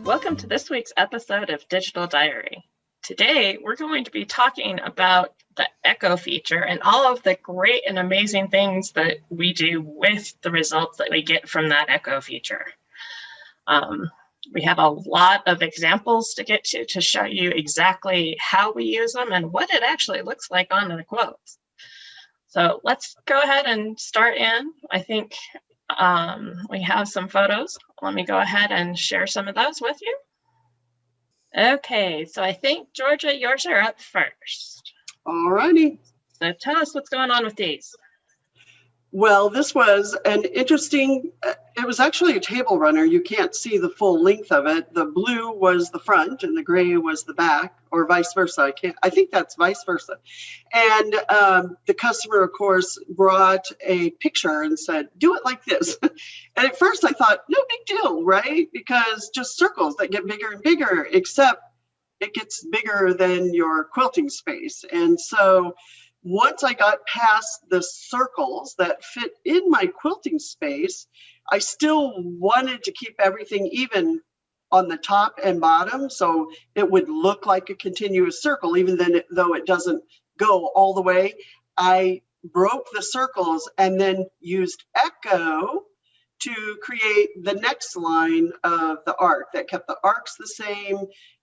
Welcome to this week's episode of Digital Diary. Today, we're going to be talking about the Echo feature and all of the great and amazing things that we do with the results that we get from that Echo feature. We have a lot of examples to get to show you exactly how we use them and what it actually looks like on the quotes. So let's go ahead and start in. I think we have some photos. Let me go ahead and share some of those with you. Okay, so I think, Georgia, yours are up first. All righty. So tell us what's going on with these. Well, this was an interesting, it was actually a table runner. You can't see the full length of it. The blue was the front and the gray was the back, or vice versa. I think that's vice versa. And the customer, of course, brought a picture and said, do it like this. And at first I thought, no big deal, right? Because just circles that get bigger and bigger, except it gets bigger than your quilting space. And so once I got past the circles that fit in my quilting space, I still wanted to keep everything even on the top and bottom, so it would look like a continuous circle, even though it doesn't go all the way. I broke the circles and then used Echo to create the next line of the arc that kept the arcs the same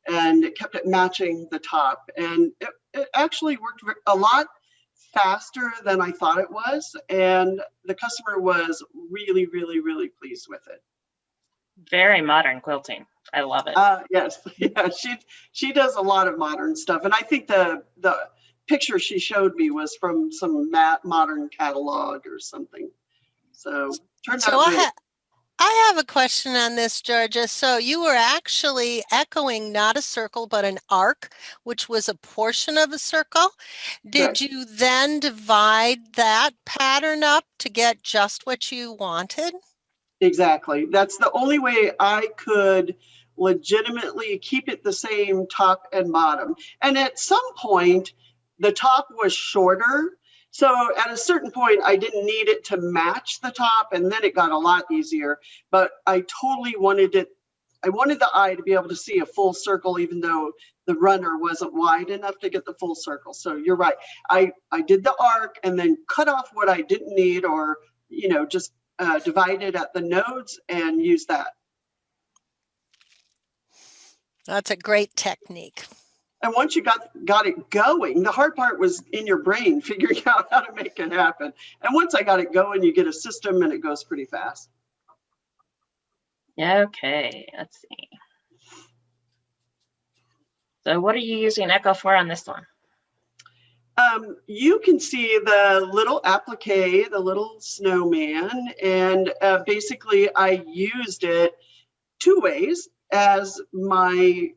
and it kept it matching the top. And it actually worked a lot faster than I thought it was, and the customer was really, really, really pleased with it. Very modern quilting. I love it. Yes, yeah, she does a lot of modern stuff, and I think the picture she showed me was from some modern catalog or something. So turned out great. I have a question on this, Georgia. So you were actually echoing not a circle, but an arc, which was a portion of a circle. Did you then divide that pattern up to get just what you wanted? Exactly. That's the only way I could legitimately keep it the same top and bottom. And at some point, the top was shorter. So at a certain point, I didn't need it to match the top, and then it got a lot easier. But I totally wanted it. I wanted the eye to be able to see a full circle, even though the runner wasn't wide enough to get the full circle. So you're right. I did the arc and then cut off what I didn't need, or just divided at the nodes and use that. That's a great technique. And once you got it going, the hard part was in your brain, figuring out how to make it happen. And once I got it going, you get a system and it goes pretty fast. Okay, let's see. So what are you using Echo for on this one? You can see the little applique, the little snowman, and basically I used it two ways as my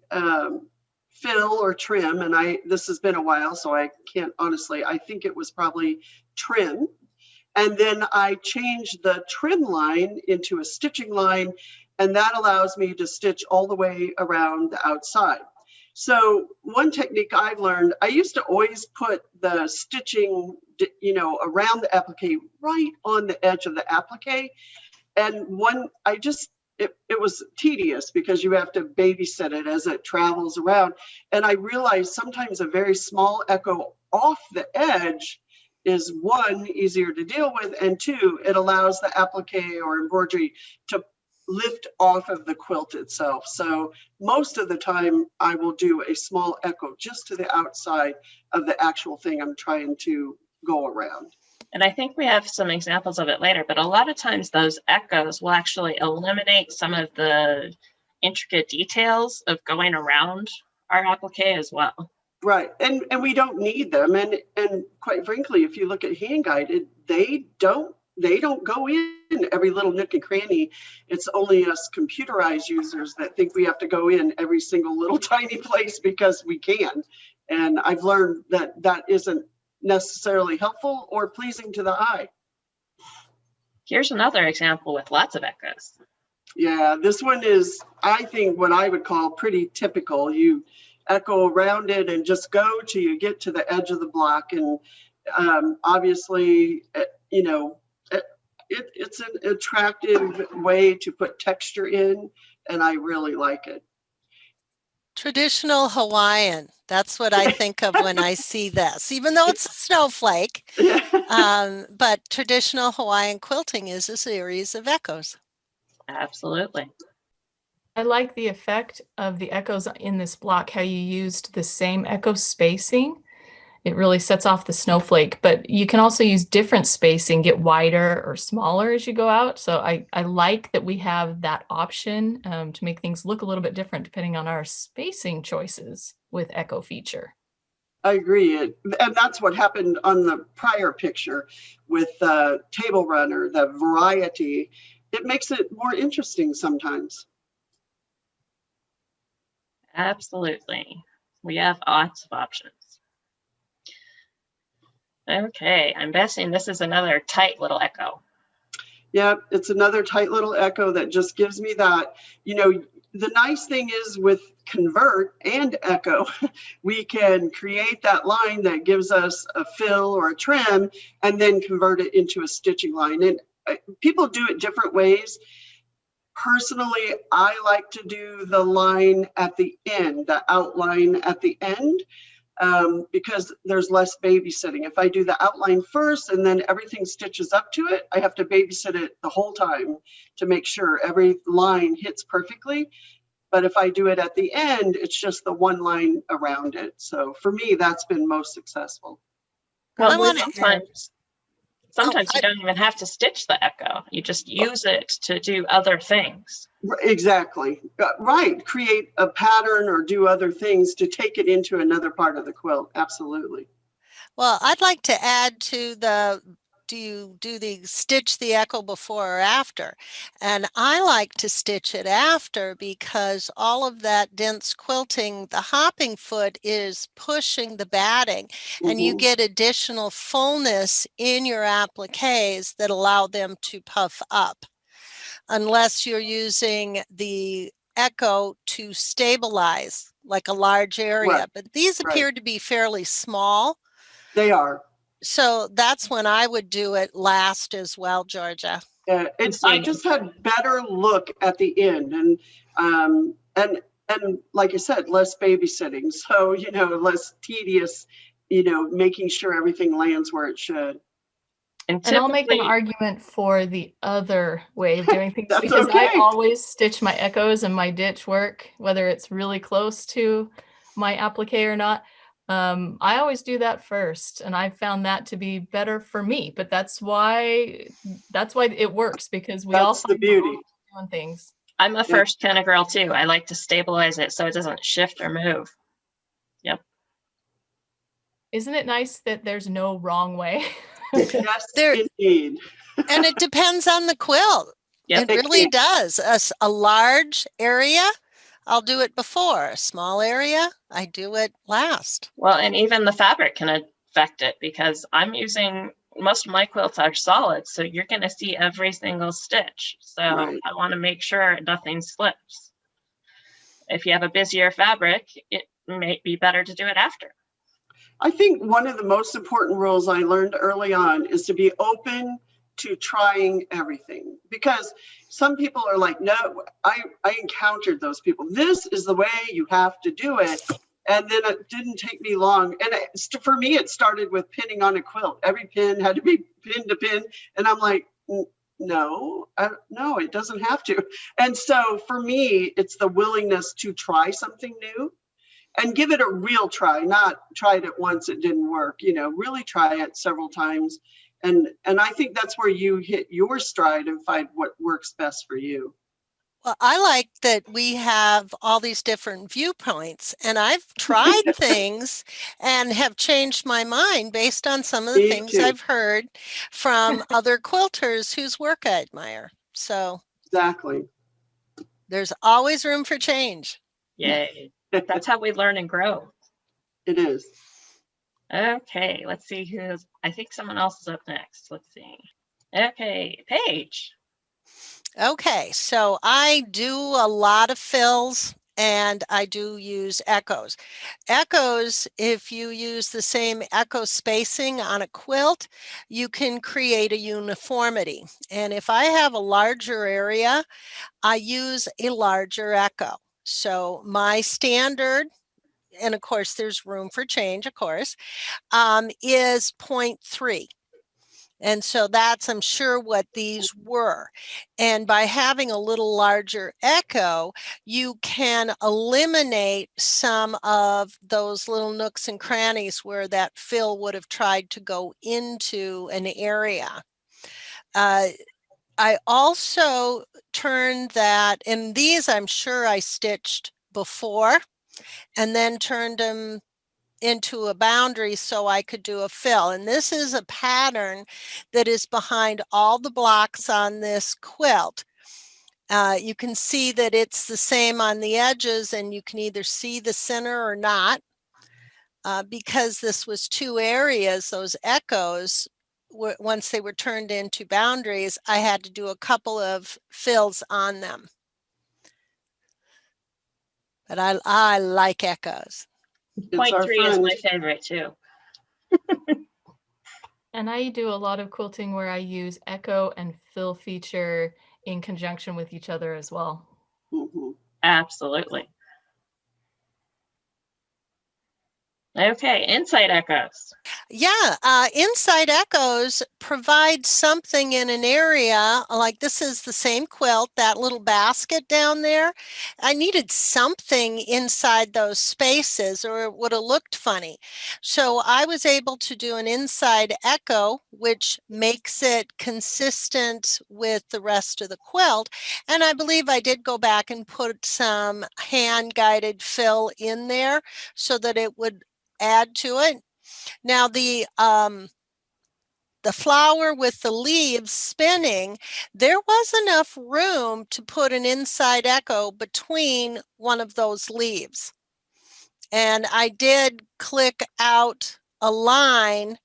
fill or trim, and this has been a while, so I can't honestly, I think it was probably trim. And then I changed the trim line into a stitching line, and that allows me to stitch all the way around the outside. So one technique I've learned, I used to always put the stitching, around the applique, right on the edge of the applique. And it was tedious because you have to babysit it as it travels around. And I realized sometimes a very small echo off the edge is, one, easier to deal with, and two, it allows the applique or embroidery to lift off of the quilt itself. So most of the time I will do a small echo just to the outside of the actual thing I'm trying to go around. And I think we have some examples of it later, but a lot of times those echoes will actually eliminate some of the intricate details of going around our applique as well. Right, and we don't need them. And quite frankly, if you look at hand guided, they don't go in every little nook and cranny. It's only us computerized users that think we have to go in every single little tiny place because we can. And I've learned that isn't necessarily helpful or pleasing to the eye. Here's another example with lots of echoes. Yeah, this one is, I think, what I would call pretty typical. You echo around it and just go till you get to the edge of the block. And obviously, it's an attractive way to put texture in, and I really like it. Traditional Hawaiian. That's what I think of when I see this, even though it's a snowflake. But traditional Hawaiian quilting is a series of echoes. Absolutely. I like the effect of the echoes in this block, how you used the same echo spacing. It really sets off the snowflake, but you can also use different spacing, get wider or smaller as you go out. So I like that we have that option to make things look a little bit different depending on our spacing choices with Echo feature. I agree. And that's what happened on the prior picture with Table Runner, the variety. It makes it more interesting sometimes. Absolutely. We have lots of options. Okay, I'm guessing this is another tight little echo. Yeah, it's another tight little echo that just gives me that, the nice thing is with convert and echo, we can create that line that gives us a fill or a trim and then convert it into a stitching line. And people do it different ways. Personally, I like to do the line at the end, the outline at the end, because there's less babysitting. If I do the outline first and then everything stitches up to it, I have to babysit it the whole time to make sure every line hits perfectly. But if I do it at the end, it's just the one line around it. So for me, that's been most successful. Well, sometimes you don't even have to stitch the echo. You just use it to do other things. Exactly. Right. Create a pattern or do other things to take it into another part of the quilt. Absolutely. Well, I'd like to add to the, do you do the stitch the echo before or after? And I like to stitch it after because all of that dense quilting, the hopping foot is pushing the batting, and you get additional fullness in your appliques that allow them to puff up, unless you're using the echo to stabilize like a large area. Right. But these appear to be fairly small. They are. So that's when I would do it last as well, Georgia. I just had better look at the end, and like I said, less babysitting. So less tedious, making sure everything lands where it should. And I'll make an argument for the other way of doing things because okay. I always stitch my echoes and my ditch work, whether it's really close to my applique or not. I always do that first, and I found that to be better for me. But that's why it works, because we all find the beauty doing things. I'm a first kind of girl too. I like to stabilize it so it doesn't shift or move. Yep. Isn't it nice that there's no wrong way? Yes, indeed. And it depends on the quilt. Yep. It really does. A large area, I'll do it before. A small area, I do it last. Well, and even the fabric can affect it, because I'm using, most of my quilts are solid, so you're going to see every single stitch. So I want to make sure nothing slips. If you have a busier fabric, it may be better to do it after. I think one of the most important rules I learned early on is to be open to trying everything, because some people are like, no, I encountered those people. This is the way you have to do it. And then it didn't take me long. And for me, it started with pinning on a quilt. Every pin had to be pin to pin. And I'm like, no, it doesn't have to. And so for me, it's the willingness to try something new and give it a real try, not tried it once, it didn't work, really try it several times. And I think that's where you hit your stride and find what works best for you. Well, I like that we have all these different viewpoints, and I've tried things and have changed my mind based on some of the things I've heard from other quilters whose work I admire. So exactly. There's always room for change. Yay. That's how we learn and grow. It is. Okay, let's see I think someone else is up next. Let's see. Okay, Paige. Okay, so I do a lot of fills and I do use echoes. Echoes, if you use the same echo spacing on a quilt, you can create a uniformity. And if I have a larger area, I use a larger echo. So my standard, and of course there's room for change, of course, is 0.3. And so that's, I'm sure, what these were. And by having a little larger echo, you can eliminate some of those little nooks and crannies where that fill would have tried to go into an area. I also turned that, and these I'm sure I stitched before, and then turned them into a boundary so I could do a fill. And this is a pattern that is behind all the blocks on this quilt. You can see that it's the same on the edges, and you can either see the center or not. Because this was two areas, those echoes, once they were turned into boundaries, I had to do a couple of fills on them. But I like echoes. 0.3 is my favorite too. And I do a lot of quilting where I use echo and fill feature in conjunction with each other as well. Mhm. Absolutely. Okay, inside echoes. Yeah, inside echoes provide something in an area, like this is the same quilt, that little basket down there. I needed something inside those spaces or it would have looked funny. So I was able to do an inside echo, which makes it consistent with the rest of the quilt. And I believe I did go back and put some hand-guided fill in there so that it would add to it. Now the flower with the leaves spinning, there was enough room to put an inside echo between one of those leaves. And I did click out a line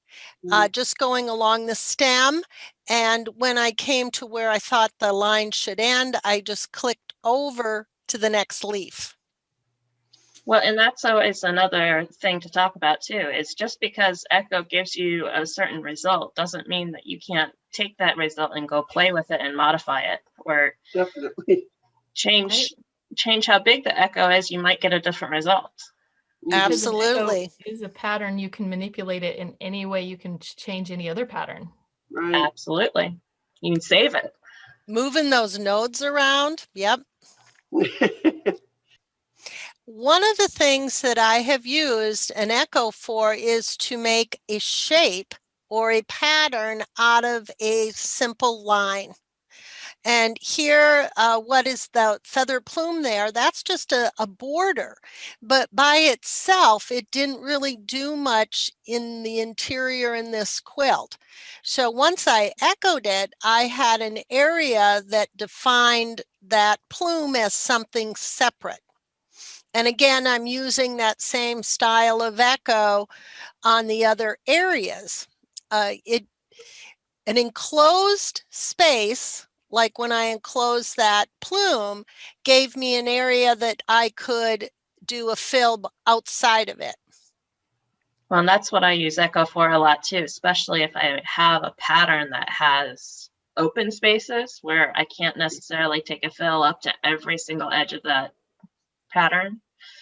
just going along the stem. And when I came to where I thought the line should end, I just clicked over to the next leaf. Well, and that's always another thing to talk about too, is just because Echo gives you a certain result doesn't mean that you can't take that result and go play with it and modify it, or Definitely. change how big the echo is. You might get a different result. Absolutely. Because an echo is a pattern, you can manipulate it in any way you can change any other pattern. Right. Absolutely. You can save it. Moving those nodes around. Yep. One of the things that I have used an echo for is to make a shape or a pattern out of a simple line. And here, what is the feather plume there? That's just a border. But by itself, it didn't really do much in the interior in this quilt. So once I echoed it, I had an area that defined that plume as something separate. And again, I'm using that same style of echo on the other areas. An enclosed space, like when I enclosed that plume, gave me an area that I could do a fill outside of it. Well, and that's what I use Echo for a lot too, especially if I have a pattern that has open spaces where I can't necessarily take a fill up to every single edge of that pattern.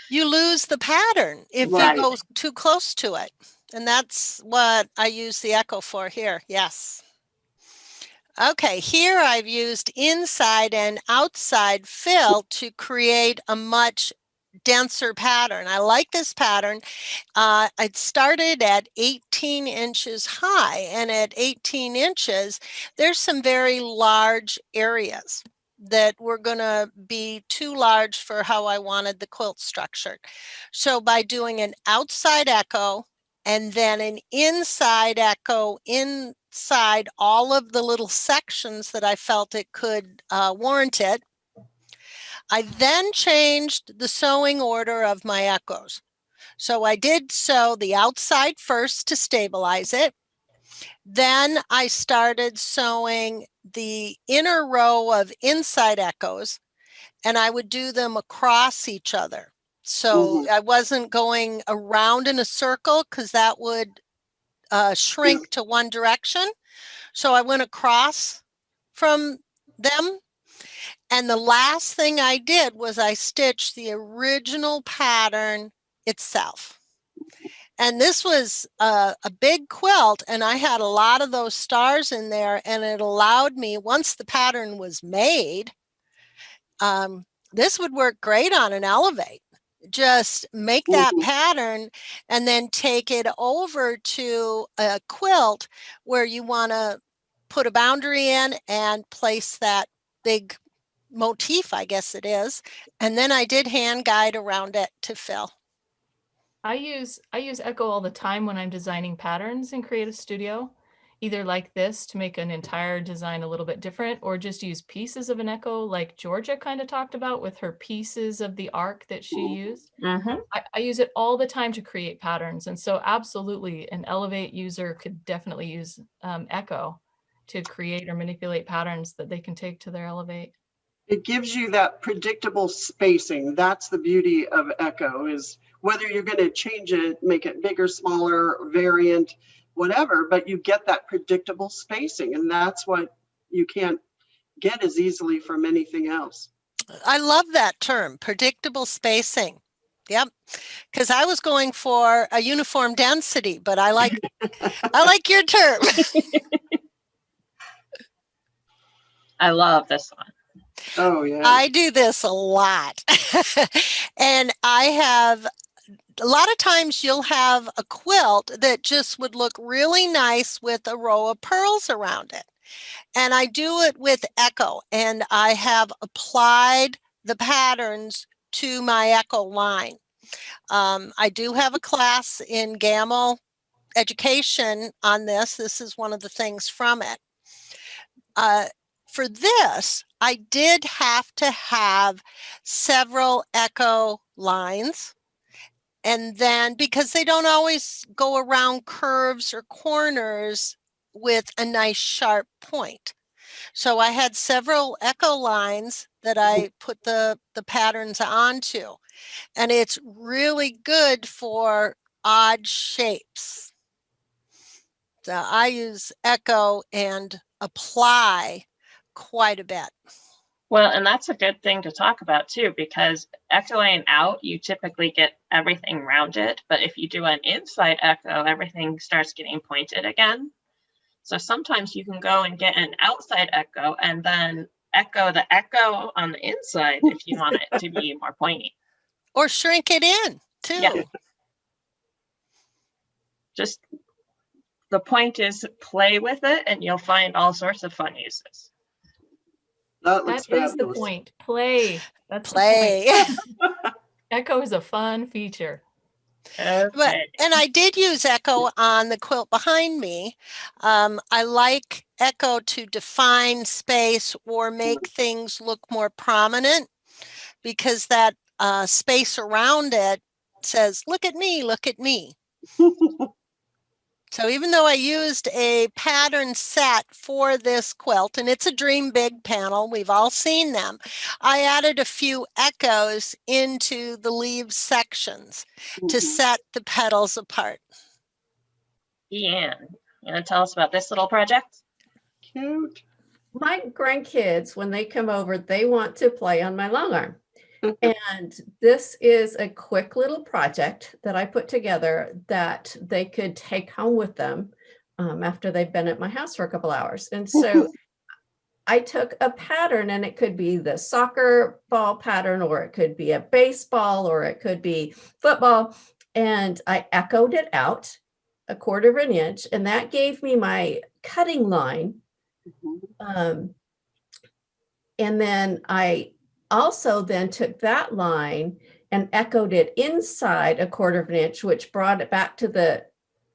You lose the pattern if Right. you go too close to it. And that's what I use the echo for here. Yes. Okay, here I've used inside and outside fill to create a much denser pattern. I like this pattern. It started at 18 inches high, and at 18 inches, there's some very large areas that were going to be too large for how I wanted the quilt structured. So by doing an outside echo and then an inside echo inside all of the little sections that I felt it could warrant it, I then changed the sewing order of my echoes. So I did sew the outside first to stabilize it. Then I started sewing the inner row of inside echoes, and I would do them across each other. So I wasn't going around in a circle because that would shrink to one direction. So I went across from them. And the last thing I did was I stitched the original pattern itself. And this was a big quilt, and I had a lot of those stars in there, and it allowed me, once the pattern was made, this would work great on an Elevate. Just make that pattern and then take it over to a quilt where you want to put a boundary in and place that big motif, I guess it is. And then I did hand guide around it to fill. I use Echo all the time when I'm designing patterns in Creative Studio, either like this to make an entire design a little bit different, or just use pieces of an Echo like Georgia kind of talked about with her pieces of the arc that she used. I use it all the time to create patterns. And so absolutely an Elevate user could definitely use Echo to create or manipulate patterns that they can take to their Elevate. It gives you that predictable spacing. That's the beauty of Echo, is whether you're going to change it, make it bigger, smaller, variant, whatever, but you get that predictable spacing. And that's what you can't get as easily from anything else. I love that term, predictable spacing. Yep. Because I was going for a uniform density, but I like your term. I love this one. Oh, yeah. I do this a lot. And I have, a lot of times you'll have a quilt that just would look really nice with a row of pearls around it. And I do it with Echo, and I have applied the patterns to my Echo line. I do have a class in Gamble education on this. This is one of the things from it. For this, I did have to have several Echo lines. And then, because they don't always go around curves or corners with a nice sharp point. So I had several Echo lines that I put the patterns onto. And it's really good for odd shapes. So I use Echo and apply quite a bit. Well, and that's a good thing to talk about too, because echoing out, you typically get everything rounded. But if you do an inside echo, everything starts getting pointed again. So sometimes you can go and get an outside echo and then echo the echo on the inside if you want it to be more pointy. Or shrink it in too. Yeah. Just the point is play with it and you'll find all sorts of fun uses. That is the point. Play. That's play. The point. Echo is a fun feature. Okay. And I did use Echo on the quilt behind me. I like Echo to define space or make things look more prominent, because that space around it says, look at me, look at me. So even though I used a pattern set for this quilt, and it's a Dream Big panel, we've all seen them, I added a few echoes into the leaves sections to set the petals apart. Ian, you want to tell us about this little project? Cute. My grandkids, when they come over, they want to play on my long arm. And this is a quick little project that I put together that they could take home with them after they've been at my house for a couple hours. And so I took a pattern, and it could be the soccer ball pattern, or it could be a baseball, or it could be football. And I echoed it out 1/4 of an inch, and that gave me my cutting line. And then I also then took that line and echoed it inside 1/4 of an inch, which brought it back to the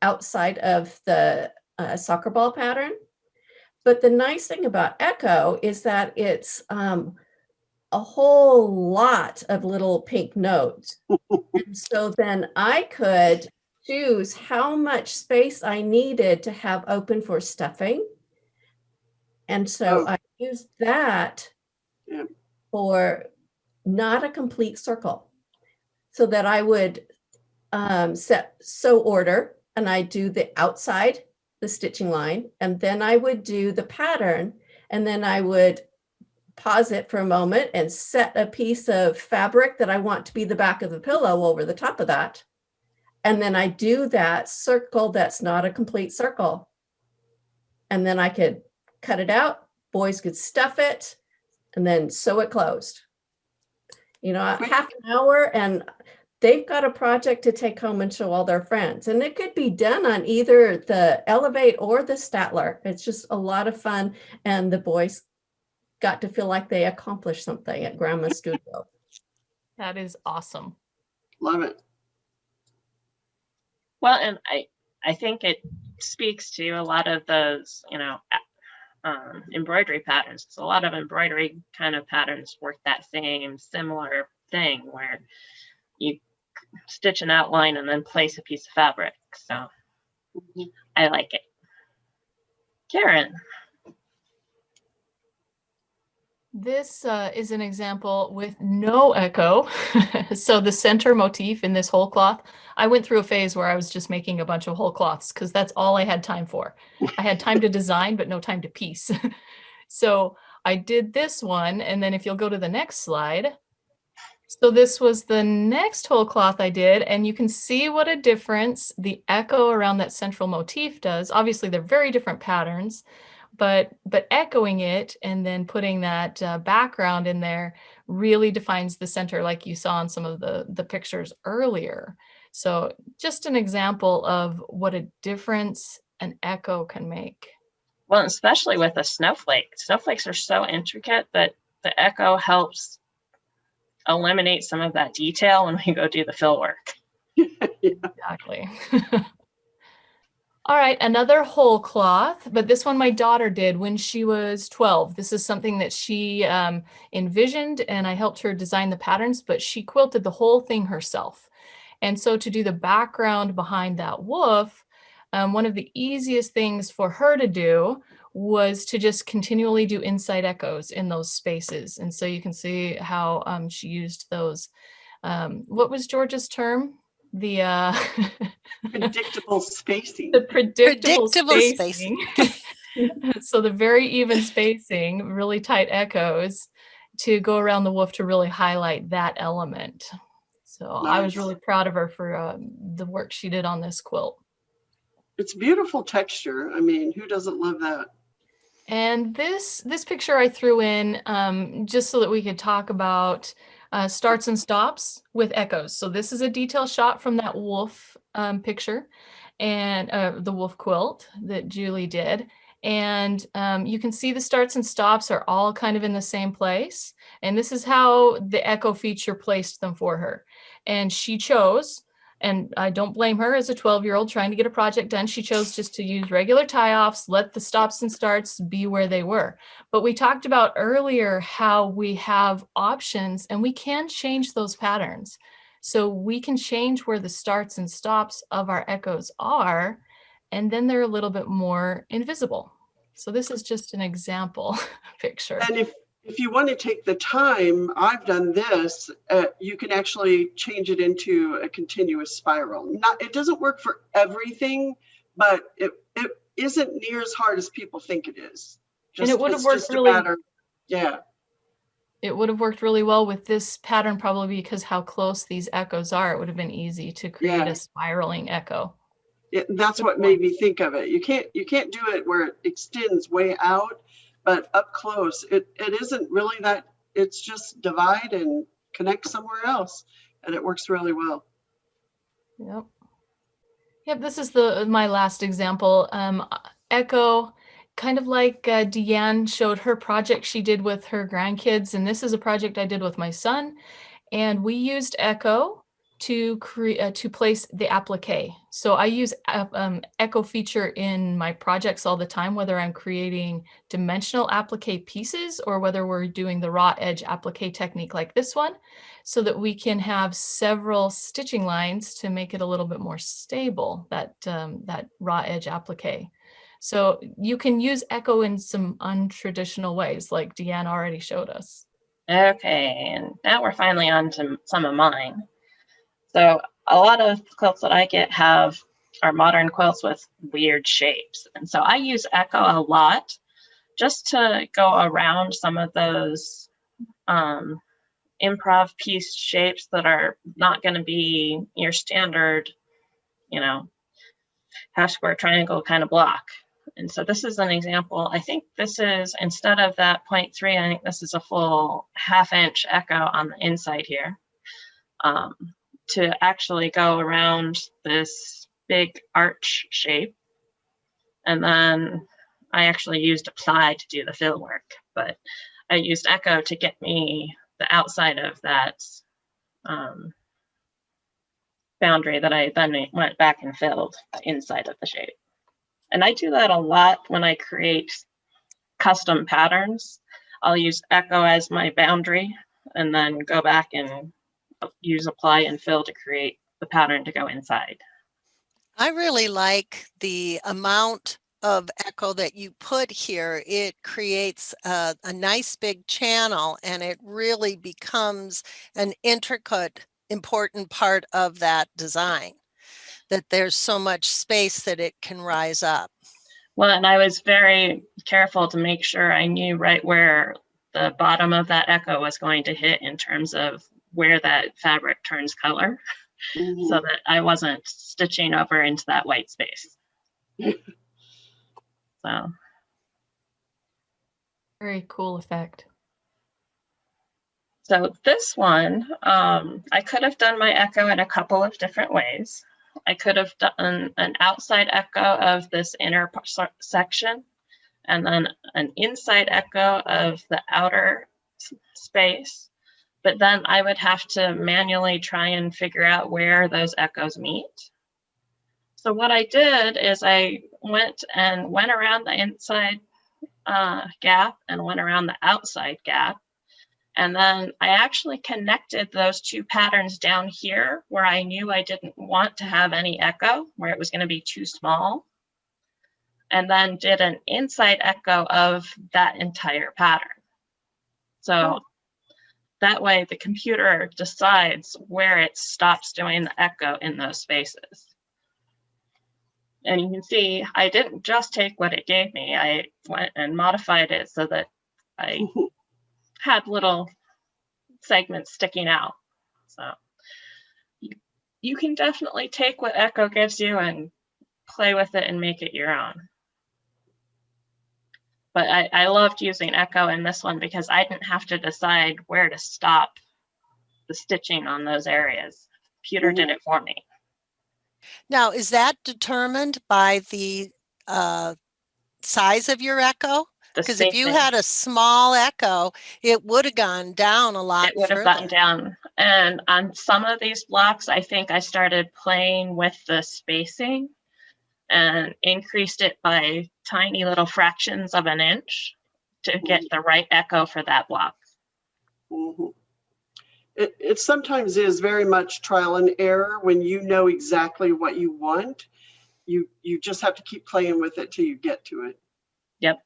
outside of the soccer ball pattern. But the nice thing about Echo is that it's a whole lot of little pink nodes. And so then I could choose how much space I needed to have open for stuffing. And so I used that for not a complete circle, so that I would set sew order, and I do the outside, the stitching line, and then I would do the pattern, and then I would pause it for a moment and set a piece of fabric that I want to be the back of the pillow over the top of that. And then I do that circle that's not a complete circle. And then I could cut it out, boys could stuff it, and then sew it closed. You know, half an hour, and they've got a project to take home and show all their friends. And it could be done on either the Elevate or the Statler. It's just a lot of fun. And the boys got to feel like they accomplished something at Grandma's studio. That is awesome. Love it. Well, and I think it speaks to a lot of those, you know, embroidery patterns. So a lot of embroidery kind of patterns work that same similar thing where you stitch an outline and then place a piece of fabric. So I like it. Karen. This is an example with no echo. So the center motif in this whole cloth, I went through a phase where I was just making a bunch of whole cloths because that's all I had time for. I had time to design, but no time to piece. So I did this one. And then if you'll go to the next slide. So this was the next whole cloth I did, and you can see what a difference the echo around that central motif does. Obviously, they're very different patterns. But echoing it and then putting that background in there really defines the center, like you saw in some of the pictures earlier. So just an example of what a difference an echo can make. Well, especially with a snowflake. Snowflakes are so intricate that the echo helps eliminate some of that detail when we go do the fill work. Exactly. All right, another whole cloth, but this one my daughter did when she was 12. This is something that she envisioned, and I helped her design the patterns, but she quilted the whole thing herself. And so to do the background behind that woof, one of the easiest things for her to do was to just continually do inside echoes in those spaces. And so you can see how she used those. What was George's term? The predictable spacing. The predictable spacing. So the very even spacing, really tight echoes to go around the woof to really highlight that element. So nice. I was really proud of her for the work she did on this quilt. It's beautiful texture. I mean, who doesn't love that? And this picture I threw in just so that we could talk about starts and stops with echoes. So this is a detail shot from that wolf picture and the wolf quilt that Julie did. And you can see the starts and stops are all kind of in the same place. And this is how the echo feature placed them for her. And she chose, and I don't blame her as a 12-year-old trying to get a project done. She chose just to use regular tie-offs, let the stops and starts be where they were. But we talked about earlier how we have options and we can change those patterns. So we can change where the starts and stops of our echoes are, and then they're a little bit more invisible. So this is just an example picture. And if you want to take the time, I've done this, you can actually change it into a continuous spiral. It doesn't work for everything, but it isn't near as hard as people think it is. And it would have worked really, yeah. It would have worked really well with this pattern, probably because how close these echoes are. It would have been easy to create a spiraling echo. Yeah, that's what made me think of it. You can't do it where it extends way out. But up close, it isn't really that, it's just divide and connect somewhere else. And it works really well. Yep, this is my last example. Echo, kind of like Deanne showed her project she did with her grandkids. And this is a project I did with my son. And we used Echo to place the applique. So I use echo feature in my projects all the time, whether I'm creating dimensional applique pieces or whether we're doing the raw edge applique technique like this one, so that we can have several stitching lines to make it a little bit more stable, that raw edge applique. So you can use echo in some untraditional ways, like Deanne already showed us. Okay, and now we're finally on to some of mine. So a lot of quilts that I get are modern quilts with weird shapes. And so I use echo a lot just to go around some of those improv piece shapes that are not going to be your standard, you know, half square triangle kind of block. And so this is an example. I think this is, instead of that 0.3, I think this is a full 1/2 inch echo on the inside here, to actually go around this big arch shape. And then I actually used apply to do the fill work, but I used echo to get me the outside of that boundary that I then went back and filled the inside of the shape. And I do that a lot when I create custom patterns. I'll use echo as my boundary and then go back and use apply and fill to create the pattern to go inside. I really like the amount of echo that you put here. It creates a nice big channel, and it really becomes an intricate, important part of that design, that there's so much space that it can rise up. Well, and I was very careful to make sure I knew right where the bottom of that echo was going to hit in terms of where that fabric turns color, so that I wasn't stitching over into that white space. So. Very cool effect. So this one, I could have done my echo in a couple of different ways. I could have done an outside echo of this inner section, and then an inside echo of the outer space. But then I would have to manually try and figure out where those echoes meet. So what I did is I went around the inside gap and went around the outside gap. And then I actually connected those two patterns down here where I knew I didn't want to have any echo, where it was going to be too small. And then did an inside echo of that entire pattern. So that way the computer decides where it stops doing the echo in those spaces. And you can see I didn't just take what it gave me. I went and modified it so that I had little segments sticking out. So you can definitely take what Echo gives you and play with it and make it your own. But I loved using Echo in this one because I didn't have to decide where to stop the stitching on those areas. Computer did it for me. Now, is that determined by the size of your echo? Because if you had a small echo, it would have gone down a lot. It would have gotten down. And on some of these blocks, I think I started playing with the spacing and increased it by tiny little fractions of an inch to get the right echo for that block. It sometimes is very much trial and error when you know exactly what you want. You just have to keep playing with it till you get to it. Yep.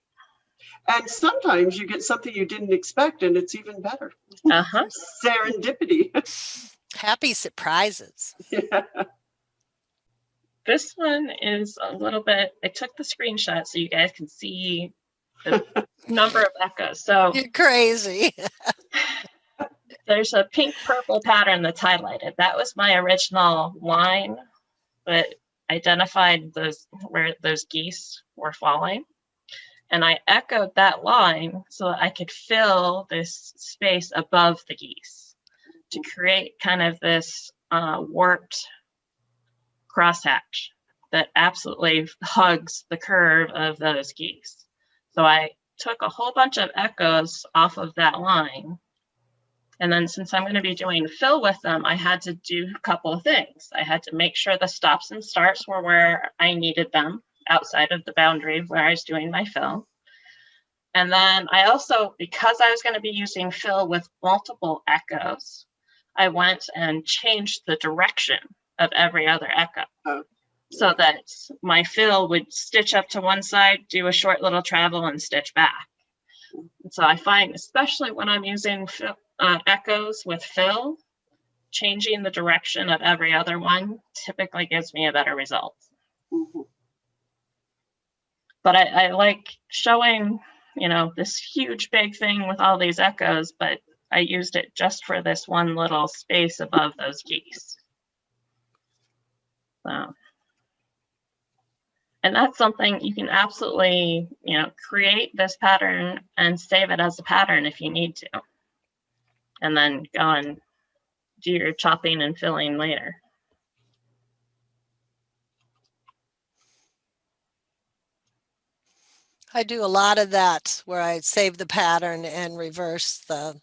And sometimes you get something you didn't expect and it's even better. Serendipity. Happy surprises. Yeah. This one is a little bit, I took the screenshot so you guys can see the number of echoes. So you're crazy. There's a pink purple pattern that's highlighted. That was my original line that identified where those geese were falling. And I echoed that line so that I could fill this space above the geese to create kind of this warped crosshatch that absolutely hugs the curve of those geese. So I took a whole bunch of echoes off of that line. And then since I'm going to be doing fill with them, I had to do a couple of things. I had to make sure the stops and starts were where I needed them outside of the boundary where I was doing my fill. And then I also, because I was going to be using fill with multiple echoes, I went and changed the direction of every other echo so that my fill would stitch up to one side, do a short little travel, and stitch back. And so I find, especially when I'm using echoes with fill, changing the direction of every other one typically gives me a better result. But I like showing you know, this huge big thing with all these echoes, but I used it just for this one little space above those geese. So, and that's something you can absolutely, you know, create this pattern and save it as a pattern if you need to. And then go and do your chopping and filling later. I do a lot of that where I save the pattern and reverse the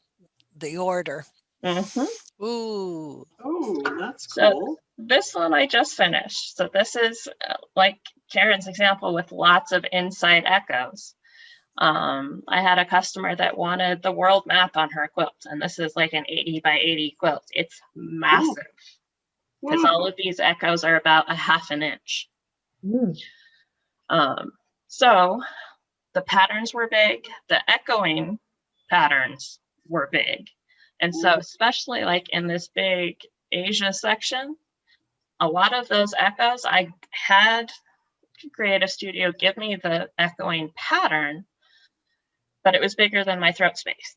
order. Mm-hmm. Ooh. Oh, that's So cool. this one I just finished. So this is like Karen's example with lots of inside echoes. I had a customer that wanted the world map on her quilt, and this is like an 80 by 80 quilt. It's massive because all of these echoes are about a half an inch. So the patterns were big, the echoing patterns were big. And so especially like in this big Asia section, a lot of those echoes, I had CreativeStudio give me the echoing pattern, but it was bigger than my throat space.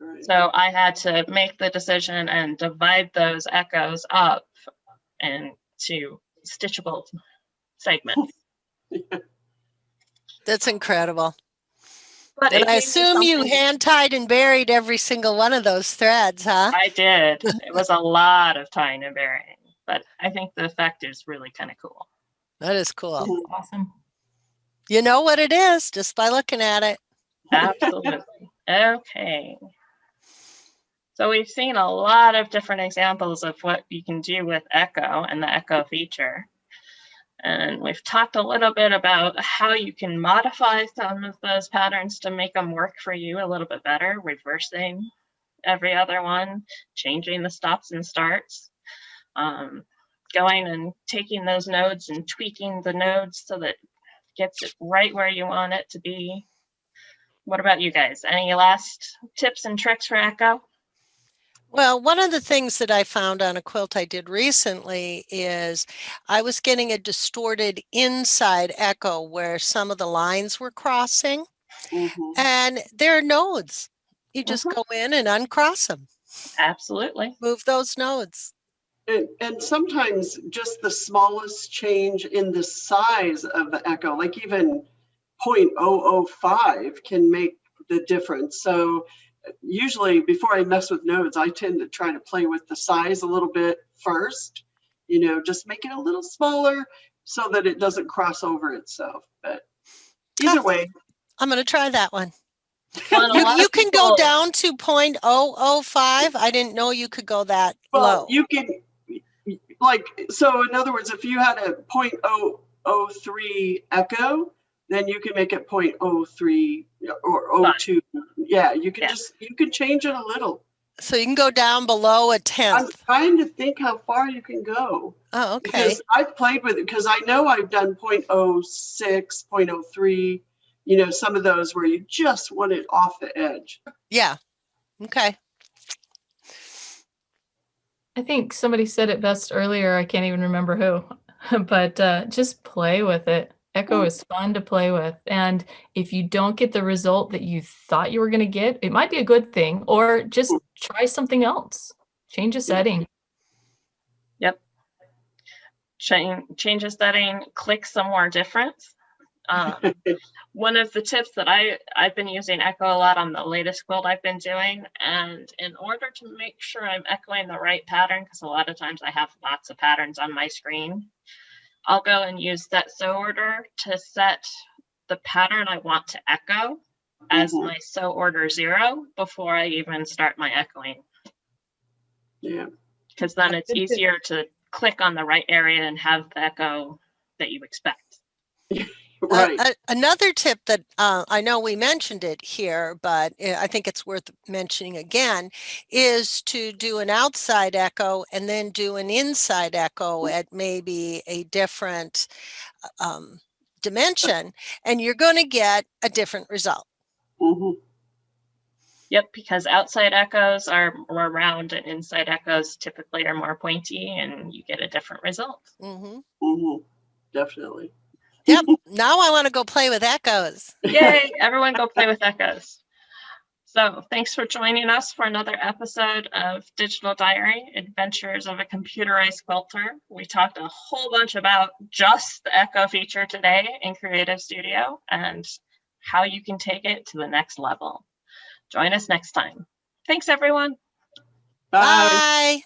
Right. So I had to make the decision and divide those echoes up into stitchable segments. That's incredible. But And it I gave me assume you something- hand tied and buried every single one of those threads, huh? I did. It was a lot of tying and burying, but I think the effect is really kind of cool. That is cool. Awesome. You know what it is just by looking at it. Absolutely. Okay. So we've seen a lot of different examples of what you can do with Echo and the Echo feature. And we've talked a little bit about how you can modify some of those patterns to make them work for you a little bit better, reversing every other one, changing the stops and starts, going and taking those nodes and tweaking the nodes so that it gets it right where you want it to be. What about you guys? Any last tips and tricks for Echo? Well, one of the things that I found on a quilt I did recently is I was getting a distorted inside echo where some of the lines were crossing, and there are nodes. You just go in and uncross them. Absolutely. Move those nodes. And sometimes just the smallest change in the size of the echo, like even 0.005 can make the difference. So usually before I mess with nodes, I tend to try to play with the size a little bit first, you know, just make it a little smaller so that it doesn't cross over itself. But either way. I'm going to try that one. Well, you can go down to 0.005. I didn't know you could go that low. You can, like, so in other words, if you had a 0.003 echo, then you can make it 0.03 or 02. Yeah, you can you can change it a little. So you can go down below a 10th. I'm trying to think how far you can go. Oh, okay. Because I've played with it, because I know I've done 0.06, 0.03, you know, some of those where you just want it off the edge. Yeah. Okay. I think somebody said it best earlier. I can't even remember who, but just play with it. Echo is fun to play with. And if you don't get the result that you thought you were going to get, it might be a good thing, or just try something else. Change a setting. Yep. Change a setting, click somewhere different. One of the tips that I've been using Echo a lot on the latest quilt I've been doing, and in order to make sure I'm echoing the right pattern, because a lot of times I have lots of patterns on my screen, I'll go and use that sew order to set the pattern I want to echo as my sew order 0 before I even start my echoing. Yeah. Because then it's easier to click on the right area and have the echo that you expect. Right. Another tip that I know we mentioned it here, but I think it's worth mentioning again, is to do an outside echo and then do an inside echo at maybe a different dimension, and you're going to get a different result. Yep, because outside echoes are more round and inside echoes typically are more pointy, and you get a different result. Definitely. Yep. Now I want to go play with echoes. Yay, everyone go play with echoes. So thanks for joining us for another episode of Digital Diary, Adventures of a Computerized Quilter. We talked a whole bunch about just the Echo feature today in Creative Studio and how you can take it to the next level. Join us next time. Thanks, everyone. Bye. Bye.